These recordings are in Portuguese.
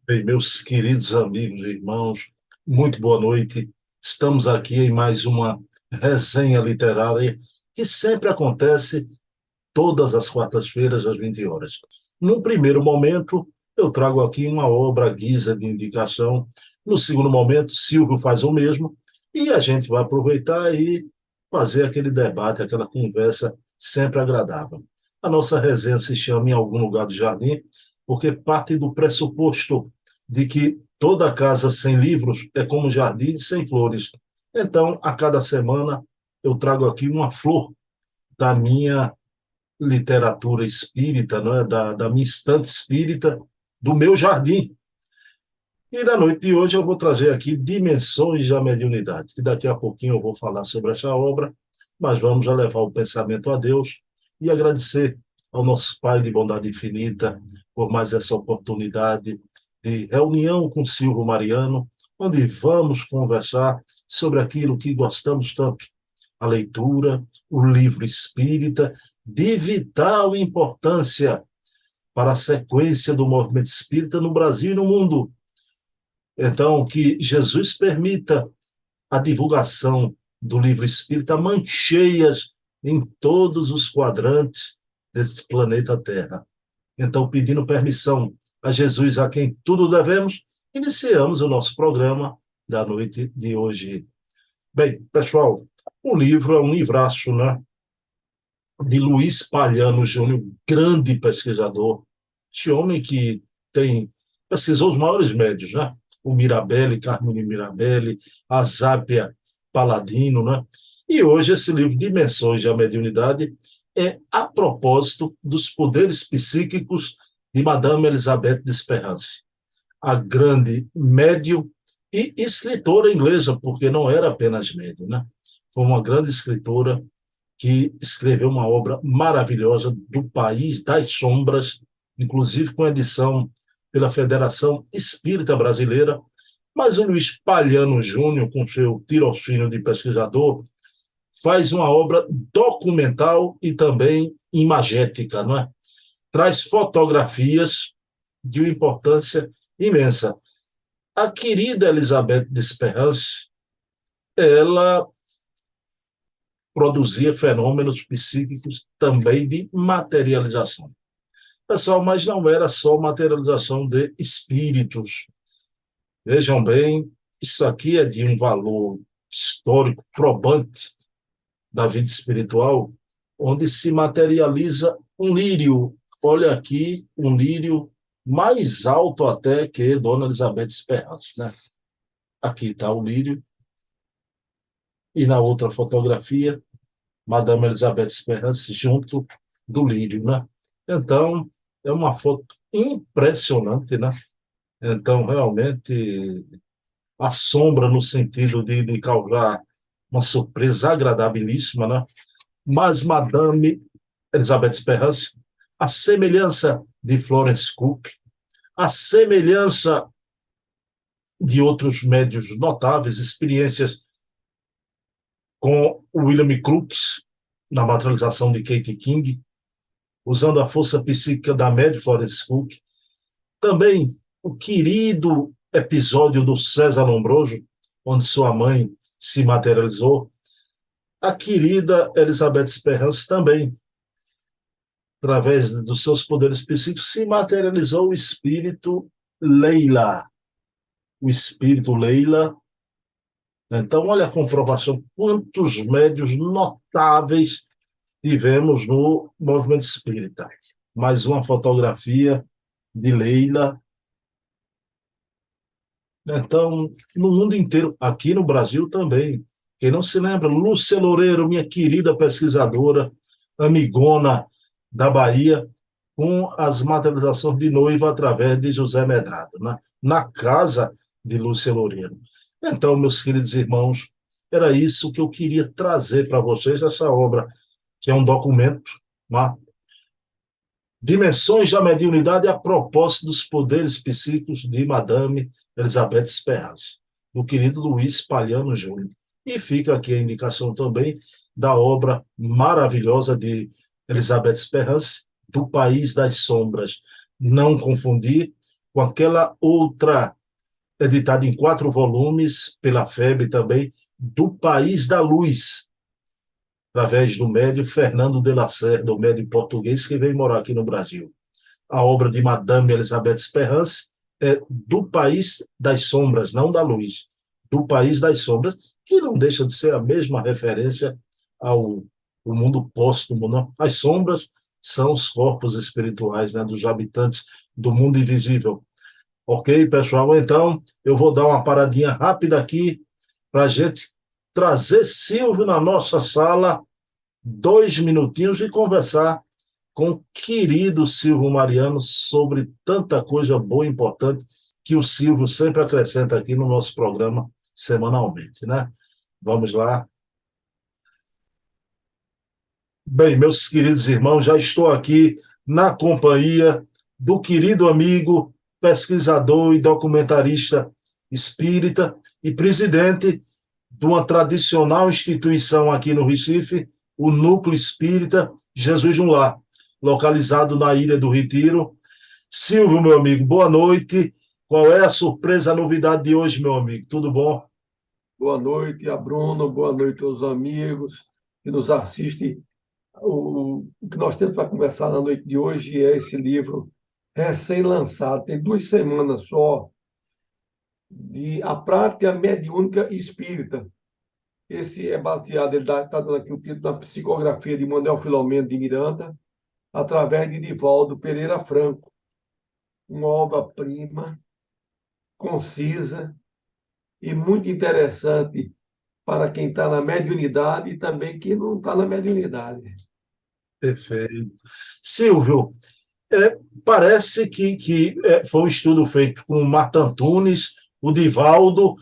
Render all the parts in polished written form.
Bem, meus queridos amigos e irmãos, muito boa noite. Estamos aqui em mais uma resenha literária que sempre acontece todas as quartas-feiras, às 20 horas. Num primeiro momento, eu trago aqui uma obra à guisa de indicação. No segundo momento, Silvio faz o mesmo e a gente vai aproveitar e fazer aquele debate, aquela conversa sempre agradável. A nossa resenha se chama Em Algum Lugar do Jardim, porque parte do pressuposto de que toda casa sem livros é como um jardim sem flores. Então, a cada semana, eu trago aqui uma flor da minha literatura espírita, não é? Da minha estante espírita, do meu jardim. E na noite de hoje eu vou trazer aqui Dimensões da Mediunidade, que daqui a pouquinho eu vou falar sobre essa obra, mas vamos já levar o pensamento a Deus e agradecer ao nosso Pai de bondade infinita por mais essa oportunidade de reunião com Silvio Mariano, onde vamos conversar sobre aquilo que gostamos tanto, a leitura, o livro espírita, de vital importância para a sequência do movimento espírita no Brasil e no mundo. Então, que Jesus permita a divulgação do livro espírita mancheias em todos os quadrantes desse planeta Terra. Então, pedindo permissão a Jesus, a quem tudo devemos, iniciamos o nosso programa da noite de hoje. Bem, pessoal, o livro é um livraço, né? De Luiz Palhano Júnior, grande pesquisador, esse homem que pesquisou os maiores médios, né? O Mirabelli, Carmine Mirabelli, a Zápia Paladino, né? E hoje esse livro, Dimensões da Mediunidade, é a propósito dos poderes psíquicos de Madame Elisabeth Desperance, a grande médium e escritora inglesa, porque não era apenas médium, né? Foi uma grande escritora que escreveu uma obra maravilhosa do País das Sombras, inclusive com edição pela Federação Espírita Brasileira, mas o Luiz Palhano Júnior, com seu tirocínio de pesquisador, faz uma obra documental e também imagética, não é? Traz fotografias de uma importância imensa. A querida Elizabeth Desperance, ela produzia fenômenos psíquicos também de materialização. Pessoal, mas não era só materialização de espíritos. Vejam bem, isso aqui é de um valor histórico probante da vida espiritual, onde se materializa um lírio. Olha aqui, um lírio mais alto até que Dona Elizabeth Esperança, né? Aqui está o lírio, e na outra fotografia, Madame Elizabeth Esperance junto do lírio, né? Então, é uma foto impressionante, né? Então, realmente, assombra no sentido de causar uma surpresa agradabilíssima, né? Mas Madame Elizabeth Esperance, a semelhança de Florence Cook, a semelhança de outros médios notáveis, experiências com William Crookes, na materialização de Kate King, usando a força psíquica da média Florence Cook. Também o querido episódio do César Lombroso, onde sua mãe se materializou. A querida Elizabeth Esperance também, através dos seus poderes psíquicos, se materializou o espírito Leila. O espírito Leila. Então, olha a comprovação, quantos médios notáveis tivemos no movimento espírita. Mais uma fotografia de Leila. Então, no mundo inteiro, aqui no Brasil também. Quem não se lembra, Lúcia Loureiro, minha querida pesquisadora, amigona da Bahia, com as materializações de noiva através de José Medrado, na casa de Lúcia Loureiro. Então, meus queridos irmãos, era isso que eu queria trazer para vocês, essa obra, que é um documento, né? Dimensões da Mediunidade a propósito dos poderes psíquicos de Madame Elizabeth Esperance, do querido Luiz Palhano Júnior. E fica aqui a indicação também da obra maravilhosa de Elizabeth Esperance, do País das Sombras. Não confundir com aquela outra, editada em 4 volumes, pela FEB também, do País da Luz, através do médium Fernando de Lacerda, o médium português que veio morar aqui no Brasil. A obra de Madame Elizabeth Esperance é do País das Sombras, não da Luz, do País das Sombras, que não deixa de ser a mesma referência ao o mundo póstumo. Não? As sombras são os corpos espirituais, né, dos habitantes do mundo invisível. Ok, pessoal? Então, eu vou dar uma paradinha rápida aqui para a gente trazer Silvio na nossa sala, 2 minutinhos, e conversar com o querido Silvio Mariano sobre tanta coisa boa e importante que o Silvio sempre acrescenta aqui no nosso programa semanalmente, né? Vamos lá. Bem, meus queridos irmãos, já estou aqui na companhia do querido amigo, pesquisador e documentarista espírita e presidente de uma tradicional instituição aqui no Recife, o Núcleo Espírita Jesus no Lar, localizado na Ilha do Retiro. Silvio, meu amigo, boa noite. Qual é a surpresa, a novidade de hoje, meu amigo? Tudo bom? Boa noite a Bruno, boa noite aos amigos que nos assistem. O que nós temos para conversar na noite de hoje é esse livro recém-lançado, tem 2 semanas só, de A Prática Mediúnica Espírita. Esse é baseado, ele está dando aqui o título, da psicografia de Manuel Filomeno de Miranda, através de Divaldo Pereira Franco. Uma obra-prima, concisa e muito interessante para quem está na mediunidade e também quem não está na mediunidade. Perfeito. Silvio, parece que foi um estudo feito com o Marta Antunes, o Divaldo,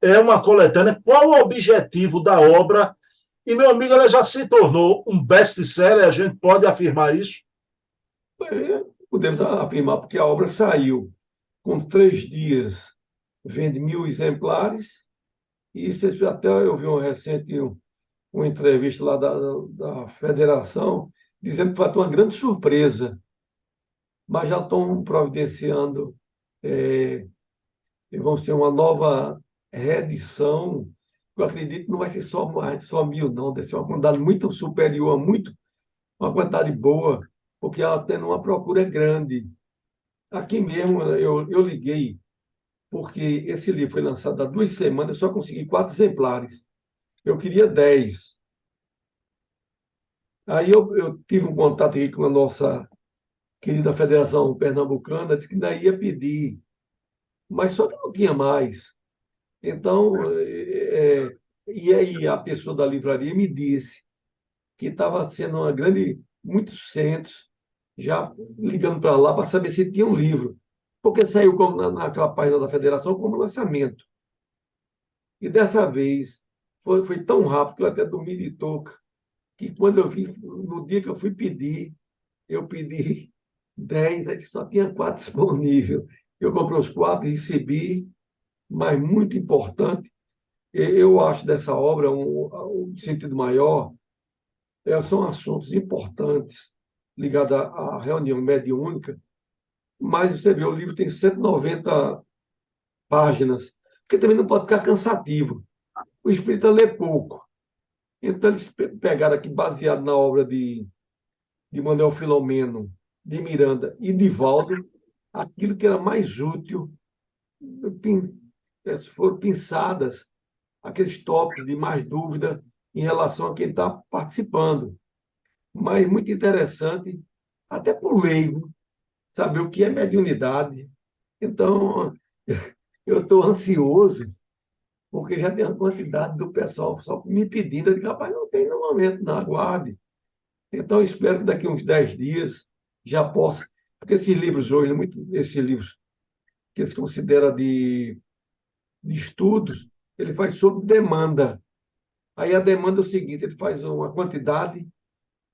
é uma coletânea. Qual o objetivo da obra? E, meu amigo, ela já se tornou um best-seller, a gente pode afirmar isso? Podemos afirmar, porque a obra saiu com 3 dias, vende 1.000 exemplares, e até eu vi uma entrevista lá da Federação, dizendo que vai ter uma grande surpresa, mas já estão providenciando, vão ser uma nova reedição. Eu acredito que não vai ser só 1.000, não, deve ser uma quantidade muito superior, uma quantidade boa, porque ela tendo uma procura grande. Aqui mesmo eu liguei, porque esse livro foi lançado há 2 semanas, eu só consegui 4 exemplares. Eu queria 10. Aí eu tive um contato aqui com a nossa querida Federação Pernambucana, disse que ainda ia pedir, mas só que não tinha mais. Então, e aí a pessoa da livraria me disse que estava sendo muitos centros já ligando para lá para saber se tinha um livro, porque saiu naquela página da Federação como lançamento. E dessa vez foi tão rápido que eu até dormi de touca, que quando eu vi, no dia que eu fui pedir, eu pedi 10, aí só tinha 4 disponíveis. Eu comprei os 4 e recebi, mas muito importante, eu acho dessa obra um sentido maior, são assuntos importantes ligados à reunião mediúnica, mas você vê, o livro tem 190 páginas, porque também não pode ficar cansativo. O espírita lê pouco. Então, eles pegaram aqui, baseado na obra de Manuel Filomeno, de Miranda e Divaldo, aquilo que era mais útil, foram pensadas aqueles tópicos de mais dúvida em relação a quem está participando. Mas muito interessante, até para o leigo, saber o que é mediunidade. Então, eu estou ansioso, porque já tem uma quantidade do pessoal só me pedindo, eu digo, rapaz, não tem no momento, não, aguarde. Então, eu espero que daqui a uns 10 dias já possa, porque esses livros hoje, esses livros que eles consideram de estudos, ele faz sob demanda. Aí a demanda é o seguinte, ele faz uma quantidade,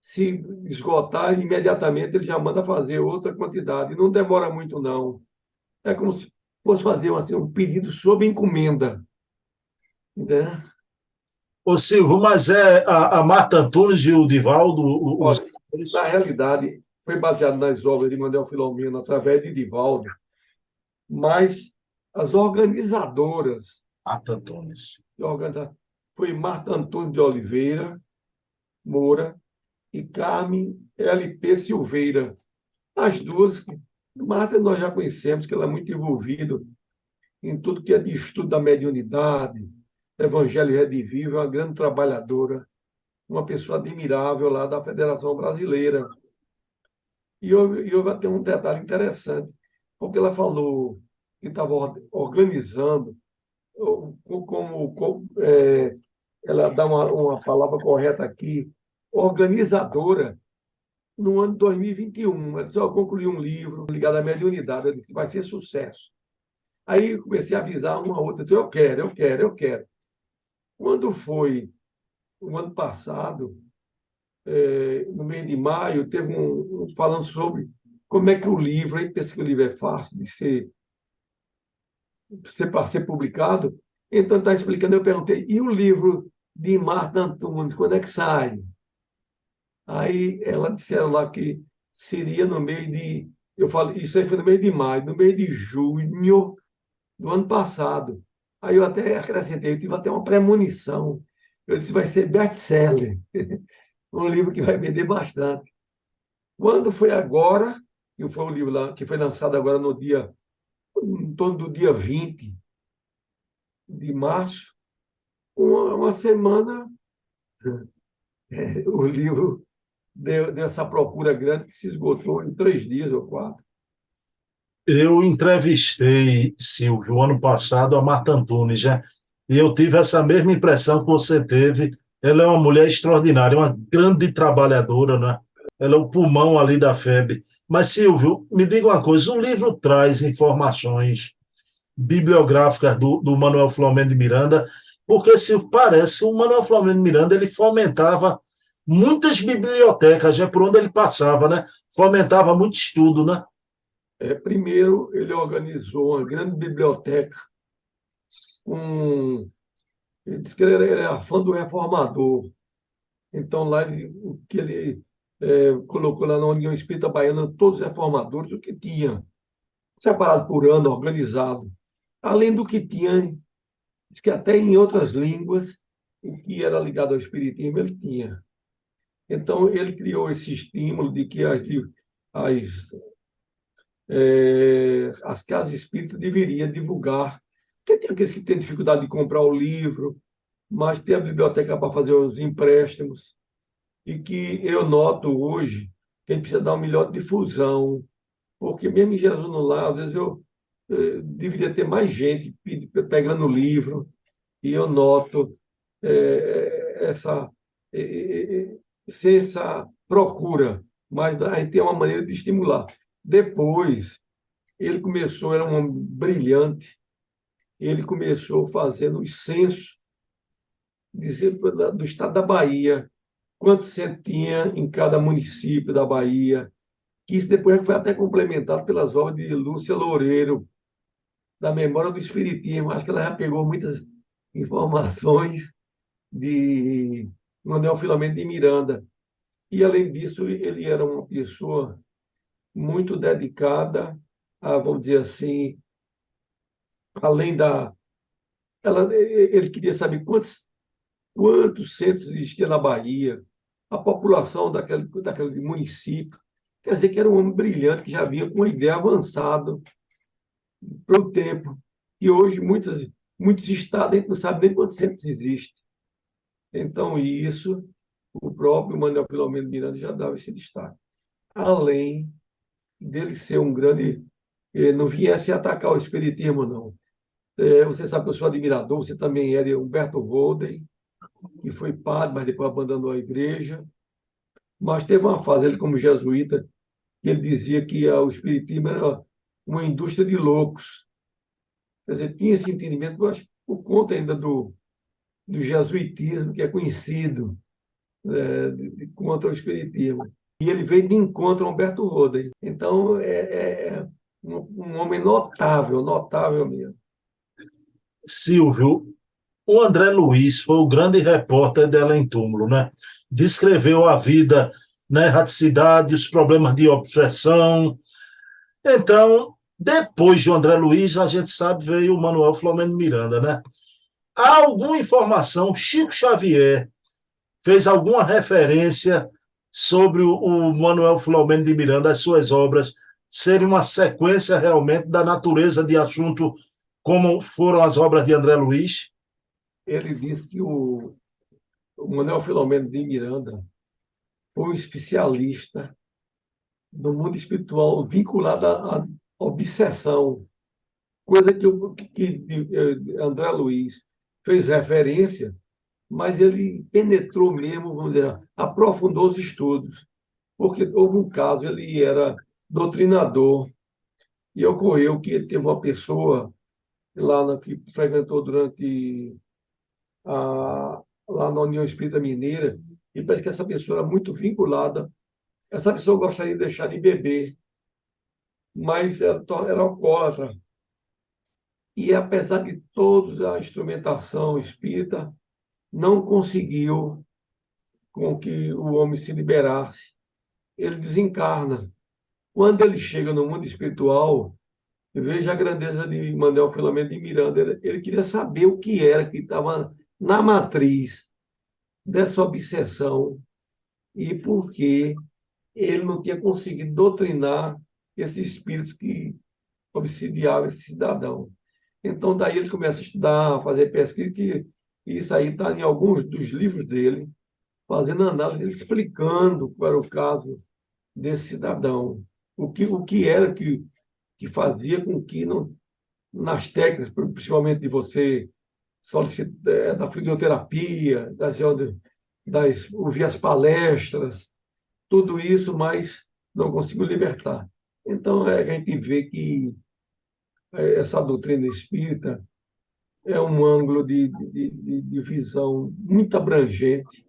se esgotar, imediatamente ele já manda fazer outra quantidade. Não demora muito, não. É como se fosse fazer assim, um pedido sob encomenda. Né? Ô, Silvio, mas é a Marta Antunes e o Divaldo, os Olha, na realidade, foi baseado nas obras de Manuel Filomeno, através de Divaldo. mas as organizadoras Marta Antunes. foi Marta Antônio de Oliveira Moura e Carmen LP Silveira. As duas, Marta nós já conhecemos, que ela é muito envolvida em tudo que é de estudo da mediunidade, Evangelho Redivivo, é uma grande trabalhadora, uma pessoa admirável lá da Federação Brasileira. E houve até um detalhe interessante, porque ela falou que estava organizando, ela dá uma palavra correta aqui, organizadora, no ano de 2021. Ela disse: eu concluí um livro ligado à mediunidade, eu disse: vai ser sucesso. Aí comecei a avisar uma outra, disse: eu quero, eu quero, eu quero. Quando foi o ano passado, no mês de maio, teve falando sobre como é que o livro, aí pensa que o livro é fácil de para ser publicado. Então, está explicando, eu perguntei: e o livro de Marta Antunes, quando é que sai? Aí ela disseram lá que seria no mês de. Eu falei, isso aí foi no mês de maio, no mês de junho do ano passado. Aí eu até acrescentei, eu tive até uma premonição. Eu disse: vai ser best-seller, um livro que vai vender bastante. Quando foi agora, que foi o livro lá, que foi lançado agora no dia, em torno do dia 20 de março, uma semana, o livro deu essa procura grande que se esgotou em 3 dias ou 4. Eu entrevistei, Silvio, ano passado, a Marta Antunes, né? E eu tive essa mesma impressão que você teve. Ela é uma mulher extraordinária, uma grande trabalhadora, né? Ela é o pulmão ali da FEB. Mas, Silvio, me diga uma coisa: o livro traz informações bibliográficas do Manuel Filomeno de Miranda, porque, Silvio, parece que o Manuel Filomeno de Miranda ele fomentava muitas bibliotecas, já por onde ele passava, né? Fomentava muito estudo, né? Primeiro, ele organizou uma grande biblioteca. Ele disse que ele era fã do Reformador. Então, lá, o que ele colocou lá na União Espírita Baiana, todos os reformadores, o que tinha, separado por ano, organizado. Além do que tinha, diz que até em outras línguas, o que era ligado ao Espiritismo, ele tinha. Então, ele criou esse estímulo de que as, as casas espíritas deveriam divulgar, porque tem aqueles que têm dificuldade de comprar o livro, mas tem a biblioteca para fazer os empréstimos, e que eu noto hoje que a gente precisa dar uma melhor difusão, porque mesmo em Jesus no Lar, às vezes eu deveria ter mais gente pegando o livro, e eu noto essa, sem essa procura, mas a gente tem uma maneira de estimular. Depois, ele começou, era um homem brilhante, ele começou fazendo os censos do estado da Bahia, quanto você tinha em cada município da Bahia, que isso depois foi até complementado pelas obras de Lúcia Loureiro, da Memória do Espiritismo. Acho que ela já pegou muitas informações de Manuel Filomeno de Miranda. E, além disso, ele era uma pessoa muito dedicada a, vamos dizer assim, além da... ele queria saber quantos centros existiam na Bahia, a população daquele município. Quer dizer, que era um homem brilhante, que já vinha com uma ideia avançada para o tempo. E hoje, muitos estados, a gente não sabe nem quantos centros existem. Então, isso, o próprio Manuel Filomeno Miranda já dava esse destaque. Além dele ser um grande... não viesse atacar o espiritismo, não. Você sabe que eu sou admirador, você também é de Humberto Holden, que foi padre, mas depois abandonou a igreja. Mas teve uma fase, ele como jesuíta, que ele dizia que o espiritismo era uma indústria de loucos. Quer dizer, tinha esse entendimento, eu acho, por conta ainda do jesuitismo, que é conhecido contra o espiritismo. E ele veio de encontro a Humberto Roden. Então, é um homem notável, notável mesmo. Silvio, o André Luiz foi o grande repórter dela em Túmulo, né? Descreveu a vida na erraticidade, os problemas de obsessão. Então, Depois de André Luiz, a gente sabe, veio o Manuel Filomeno de Miranda, né? Há alguma informação, Chico Xavier fez alguma referência sobre o Manuel Filomeno de Miranda, as suas obras serem uma sequência realmente da natureza de assunto como foram as obras de André Luiz? Ele disse que o Manuel Filomeno de Miranda foi um especialista no mundo espiritual vinculado à obsessão, coisa que André Luiz fez referência, mas ele penetrou mesmo, vamos dizer, aprofundou os estudos, porque houve um caso, ele era doutrinador, e ocorreu que teve uma pessoa que frequentou durante lá na União Espírita Mineira, e parece que essa pessoa era muito vinculada. Essa pessoa gostaria de deixar de beber, mas era alcoólatra. E apesar de toda a instrumentação espírita, não conseguiu com que o homem se liberasse. Ele desencarna. Quando ele chega no mundo espiritual, veja a grandeza de Manuel Filomeno de Miranda. Ele queria saber o que era que estava na matriz dessa obsessão e por que ele não tinha conseguido doutrinar esses espíritos que obsidiavam esse cidadão. Então, daí ele começa a estudar, a fazer pesquisa, que isso aí está em alguns dos livros dele, fazendo análise, ele explicando qual era o caso desse cidadão, o que era que fazia com que, não, nas técnicas, principalmente de você solicitar, da fisioterapia, ouvir as palestras, tudo isso, mas não conseguiu libertar. Então, a gente vê que essa doutrina espírita é um ângulo de visão muito abrangente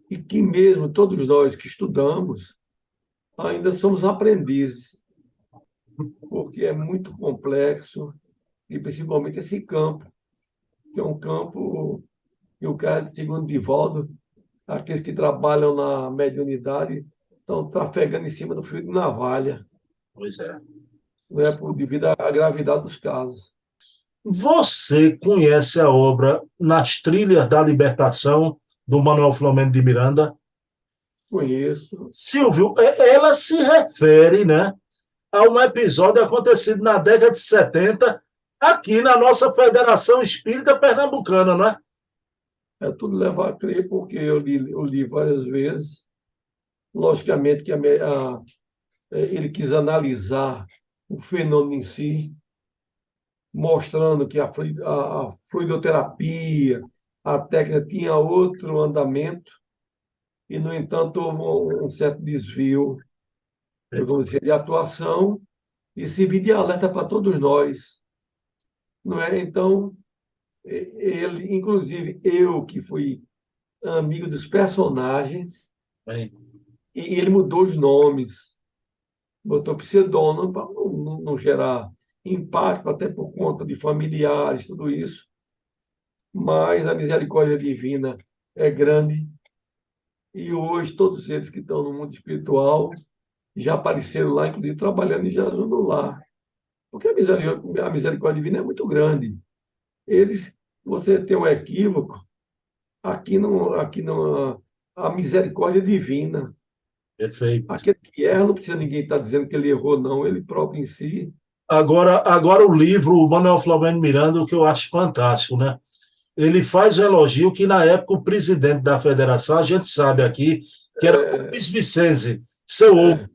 e que mesmo todos nós que estudamos ainda somos aprendizes, porque é muito complexo e principalmente esse campo, que é um campo que o cara, segundo Divaldo, aqueles que trabalham na mediunidade estão trafegando em cima do fio de navalha, Pois é. né, devido à gravidade dos casos. Você conhece a obra Nas Trilhas da Libertação, do Manuel Filomeno de Miranda? Conheço. Silvio, ela se refere, né, a um episódio acontecido na década de 70 aqui na nossa Federação Espírita Pernambucana, não é? Tudo leva a crer, porque eu li várias vezes. Logicamente que ele quis analisar o fenômeno em si, mostrando que a fluidoterapia, a técnica tinha outro andamento, e, no entanto, houve um certo desvio, vamos dizer, de atuação, e servir de alerta para todos nós. Não é? Então, ele, inclusive, eu que fui amigo dos personagens, Bem, e ele mudou os nomes, botou pseudônimo para não gerar impacto, até por conta de familiares, tudo isso. Mas a misericórdia divina é grande e hoje todos eles que estão no mundo espiritual já apareceram lá, inclusive trabalhando em Jesus no lar. Porque a misericórdia divina é muito grande. Você tem um equívoco, aqui não, a misericórdia divina. perfeito. Aquele que erra, não precisa ninguém estar dizendo que ele errou, não, ele próprio em si. Agora o livro, o Manuel Filomeno de Miranda, o que eu acho fantástico, né? Ele faz o elogio que, na época, o presidente da federação, a gente sabe aqui, que era o É, Luiz Vicente, seu ovo, é,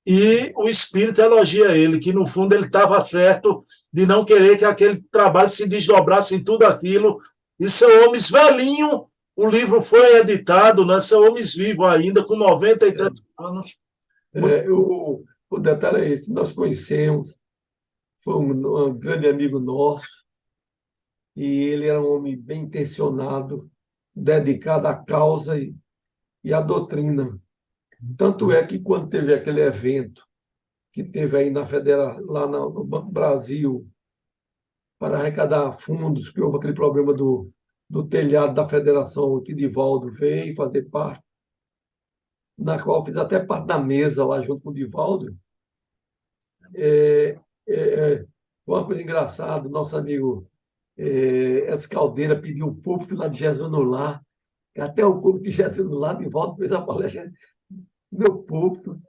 e o espírito elogia ele, que, no fundo, ele estava certo de não querer que aquele trabalho se desdobrasse em tudo aquilo. E seu Homens velhinho, o livro foi editado, né? Seu Homens vivo ainda, com 90 e tantos anos. Muito o detalhe é esse, nós conhecemos, foi um grande amigo nosso, e ele era um homem bem intencionado, dedicado à causa e à doutrina. Tanto é que quando teve aquele evento que teve aí lá no Banco Brasil, para arrecadar fundos, que houve aquele problema do telhado da federação, que Divaldo veio fazer parte, na qual eu fiz até parte da mesa lá junto com o Divaldo. Foi uma coisa engraçada, nosso amigo Edson Caldeira pediu o púlpito lá de Jesus no Lar, até o púlpito de Jesus no Lar, de volta fez a palestra no púlpito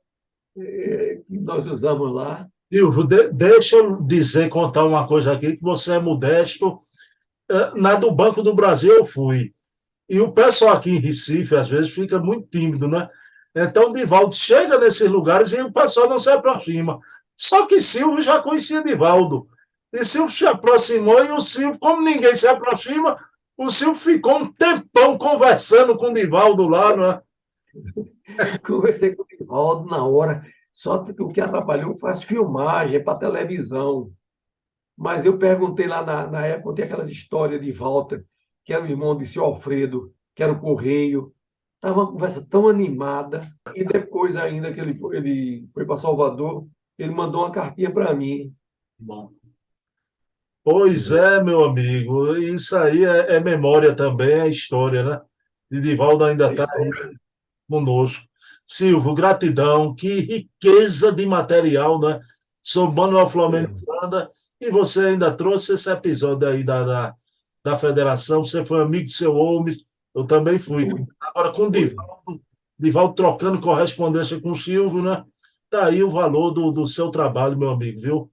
que nós usamos lá. Silvio, deixa eu contar uma coisa aqui, que você é modesto. Na do Banco do Brasil eu fui. E o pessoal aqui em Recife, às vezes, fica muito tímido, né? Então, o Divaldo chega nesses lugares e o pessoal não se aproxima. Só que Silvio já conhecia Divaldo. E Silvio se aproximou e o Silvio, como ninguém se aproxima, o Silvio ficou um tempão conversando com o Divaldo lá, né? Conversei com o Divaldo na hora, só que o que atrapalhou foi as filmagens para televisão. Mas eu perguntei lá na época, tem aquelas histórias de Walter, que era o irmão de seu Alfredo, que era o Correio. Estava uma conversa tão animada. E depois, ainda que ele foi para Salvador, ele mandou uma cartinha para mim. Bom. Pois é, meu amigo, isso aí é memória também, é história, né? E Divaldo ainda A está história. conosco. Silvio, gratidão, que riqueza de material, né? Sou Manuel Flamengo É, Miranda e você ainda trouxe esse episódio aí da federação. Você foi amigo de seu homem, eu também fui. foi, Agora, com o foi. Divaldo trocando correspondência com o Silvio, né? Tá aí o valor do seu trabalho, meu amigo, viu?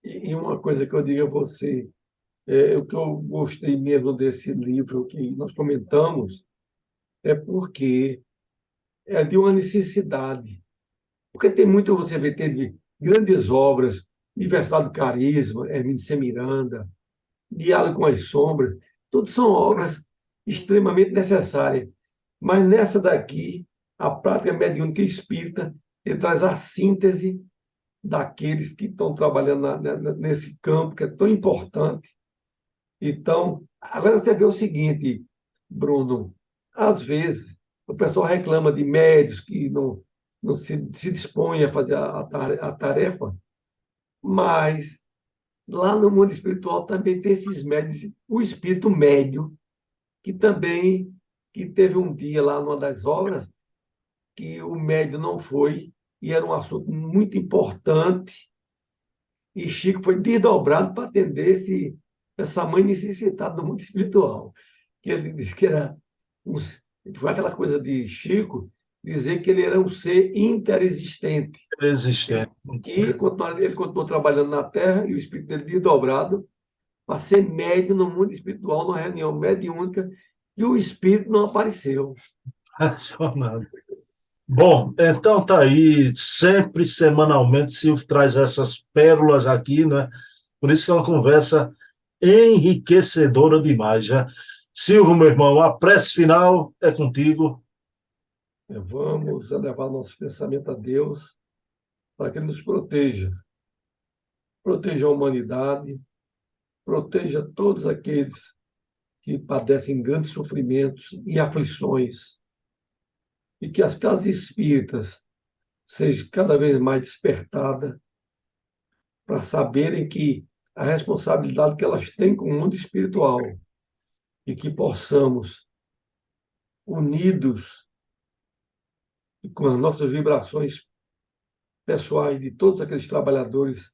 E uma coisa que eu digo a você, o que eu gostei mesmo desse livro que nós comentamos, é porque é de uma necessidade. Porque tem muito, você vê, teve grandes obras, Universidade do Carisma, Hermínio C. Miranda, Diálogo com as Sombras, tudo são obras extremamente necessárias. Mas nessa daqui, a prática mediúnica espírita, ele traz a síntese daqueles que estão trabalhando nesse campo, que é tão importante. Então, agora você vê o seguinte, Bruno, às vezes o pessoal reclama de médios que não se dispõem a fazer a tarefa, mas lá no mundo espiritual também tem esses médios, o espírito médio, que também que teve um dia lá numa das obras que o médio não foi, e era um assunto muito importante, e Chico foi desdobrado para atender essa mãe necessitada do mundo espiritual. Que ele disse que era foi aquela coisa de Chico dizer que ele era um ser interexistente, Existente. que ele continuou trabalhando na Terra e o espírito dele desdobrado para ser médium no mundo espiritual, numa reunião mediúnica, e o espírito não apareceu. Apaixonado. Bom, então tá aí, sempre semanalmente Silvio traz essas pérolas aqui, né? Por isso que é uma conversa enriquecedora demais, já. Silvio, meu irmão, a prece final é contigo. Vamos elevar nosso pensamento a Deus para que Ele nos proteja. Proteja a humanidade, proteja todos aqueles que padecem grandes sofrimentos e aflições, e que as casas espíritas sejam cada vez mais despertadas para saberem que a responsabilidade que elas têm com o mundo espiritual e que possamos, unidos e com as nossas vibrações pessoais de todos aqueles trabalhadores,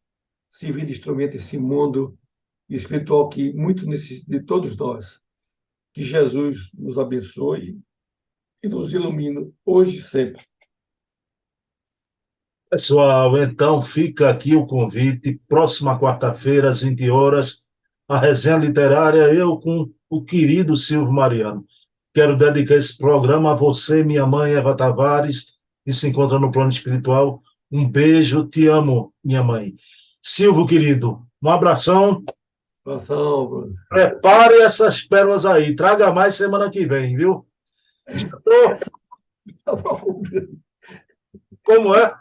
servir de instrumento esse mundo espiritual que muito necessita de todos nós. Que Jesus nos abençoe e nos ilumine hoje e sempre. Pessoal, então fica aqui o convite. Próxima quarta-feira, às 20 horas, a resenha literária, eu com o querido Silvio Mariano. Quero dedicar esse programa a você, minha mãe, Eva Tavares, que se encontra no plano espiritual. Um beijo, te amo, minha mãe. Silvio, querido, um abração. Abração, Bruno. Prepare essas pérolas aí. Traga mais semana que vem, viu? Estou. Só para Como é?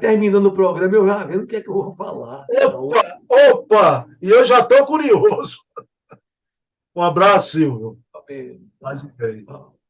terminando o programa, eu já vendo o que é que eu vou falar. Opa, opa! E eu já estou curioso. Um abraço, Silvio. Tá bem. Mais um bem. Tá.